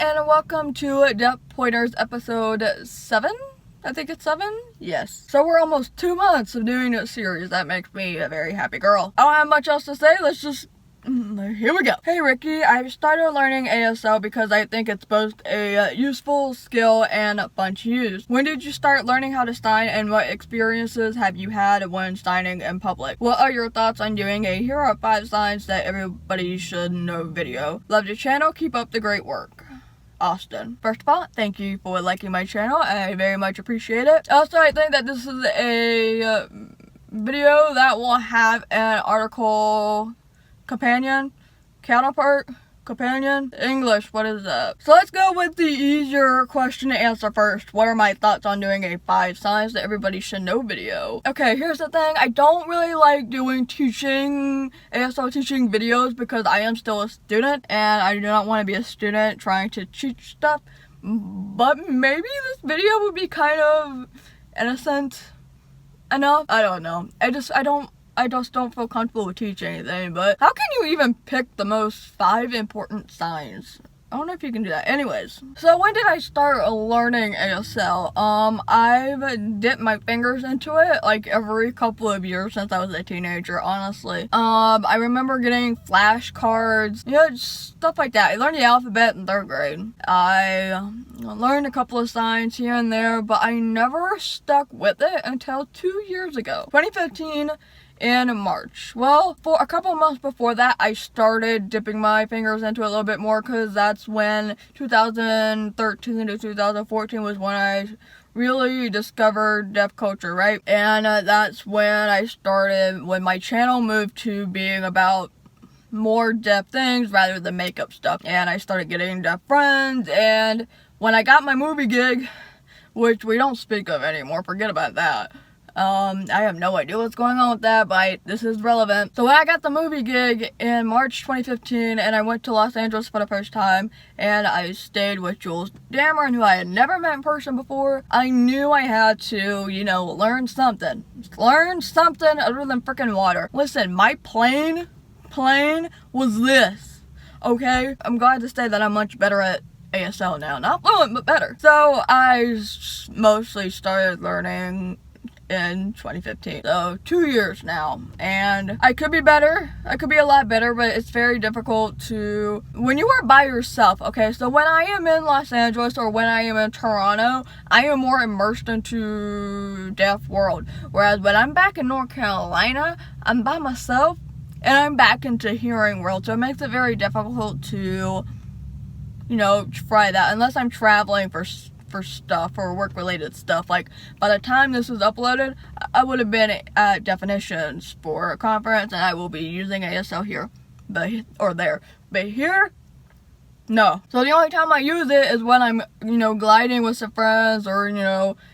and welcome to Deaf Pointers episode 7. I think it's 7? Yes. So we're almost 2 months of doing this series. That makes me a very happy girl. I don't have much else to say. Let's just... here we go. Hey Ricky, I've started learning ASL because I think it's both a useful skill and fun to use. When did you start learning how to sign, and what experiences have you had when signing in public? What are your thoughts on doing a here are 5 signs that everybody should know video? Love your channel, keep up the great work. Austin. First of all, thank you for liking my channel. I very much appreciate it. Also, I think that this is a video that will have an article companion, English, what is that? So let's go with the easier question to answer first. What are my thoughts on doing a 5 signs that everybody should know video? Okay, here's the thing. I don't really like doing ASL teaching videos because I am still a student and I do not want to be a student trying to teach stuff. But maybe this video would be kind of innocent enough. I don't know. I just don't feel comfortable with teaching anything, but how can you even pick the most 5 important signs? I don't know if you can do that. Anyways, so when did I start learning ASL? I've dipped my fingers into it like every couple of years since I was a teenager, honestly. I remember getting flashcards, just stuff like that. I learned the alphabet in 3rd grade. I learned a couple of signs here and there, but I never stuck with it until 2 years ago. 2015 in March. Well, for a couple months before that, I started dipping my fingers into it a little bit more because that's when 2013 to 2014 was when I really discovered deaf culture, right? And that's when when my channel moved to being about more deaf things rather than makeup stuff. And I started getting deaf friends, and when I got my movie gig, which we don't speak of anymore, forget about that. I have no idea what's going on with that, but this is relevant. So when I got the movie gig in March 2015, and I went to Los Angeles for the first time, and I stayed with Jules Dameron, who I had never met in person before, I knew I had to, learn something. Learn something other than freaking water. Listen, my plane was this, okay? I'm glad to say that I'm much better at ASL now. Not fluent, but better. So I mostly started learning in 2015, so 2 years now, and I could be better. I could be a lot better, but it's very difficult to, when you are by yourself, okay? So when I am in Los Angeles or when I am in Toronto, I am more immersed into deaf world, whereas when I'm back in North Carolina, I'm by myself and I'm back into hearing world, so it makes it very difficult to, try that unless I'm traveling for stuff or work-related stuff. Like, by the time this was uploaded, I would have been at Definitions for a conference, and I will be using ASL here, or there. But here, no. So the only time I use it is when I'm, gliding with some friends or,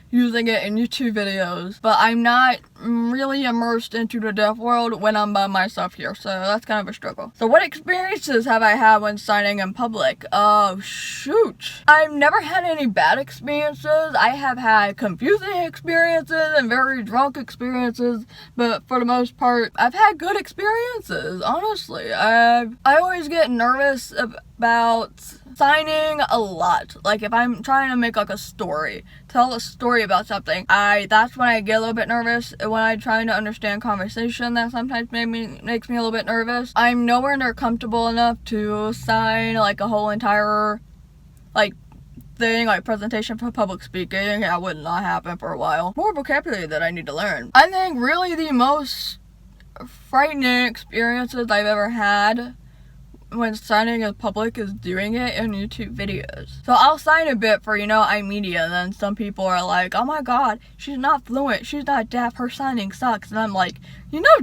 using it in YouTube videos. But I'm not really immersed into the deaf world when I'm by myself here, so that's kind of a struggle. So what experiences have I had when signing in public? Oh, shoot. I've never had any bad experiences. I have had confusing experiences and very drunk experiences, but for the most part, I've had good experiences, honestly. I always get nervous about signing a lot. Like, if I'm trying to make like a story, tell a story about something, that's when I get a little bit nervous. When I'm trying to understand conversation, that sometimes makes me a little bit nervous. I'm nowhere near comfortable enough to sign like a whole entire thing, like presentation for public speaking. That would not happen for a while. More vocabulary that I need to learn. I think really the most frightening experiences I've ever had when signing in public is doing it in YouTube videos. So I'll sign a bit for, iMedia, and then some people are like, oh my god, she's not fluent, she's not deaf, her signing sucks. And I'm like,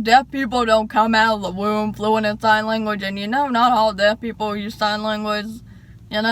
deaf people don't come out of the womb fluent in sign language, and not all deaf people use sign language. But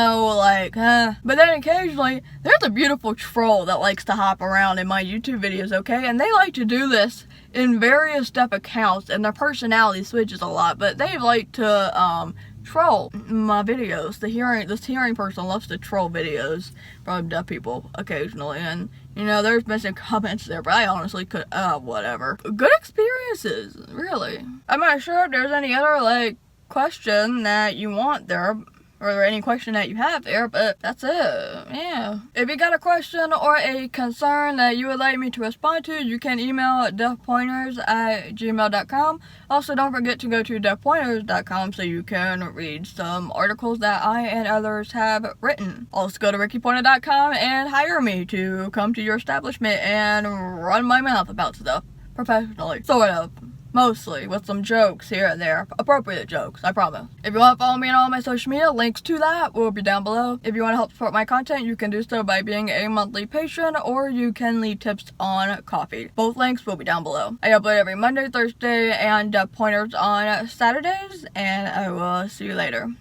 then occasionally, there's a beautiful troll that likes to hop around in my YouTube videos, okay? And they like to do this in various deaf accounts, and their personality switches a lot, but they like to, troll my videos. This hearing person loves to troll videos from deaf people occasionally, and, there's been some comments there, but I honestly could, whatever. Good experiences, really. I'm not sure if there's any other, question that you want there, or any question that you have there, but that's it. Yeah. If you got a question or a concern that you would like me to respond to, you can email deafpointers@gmail.com. Also, don't forget to go to deafpointers.com so you can read some articles that I and others have written. Also, go to rickypointer.com and hire me to come to your establishment and run my mouth about stuff professionally. Sort of. Mostly, with some jokes here and there. Appropriate jokes, I promise. If you want to follow me on all my social media, links to that will be down below. If you want to help support my content, you can do so by being a monthly patron, or you can leave tips on Ko-fi. Both links will be down below. I upload every Monday, Thursday, and Deaf Pointers on Saturdays, and I will see you later.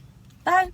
Bye!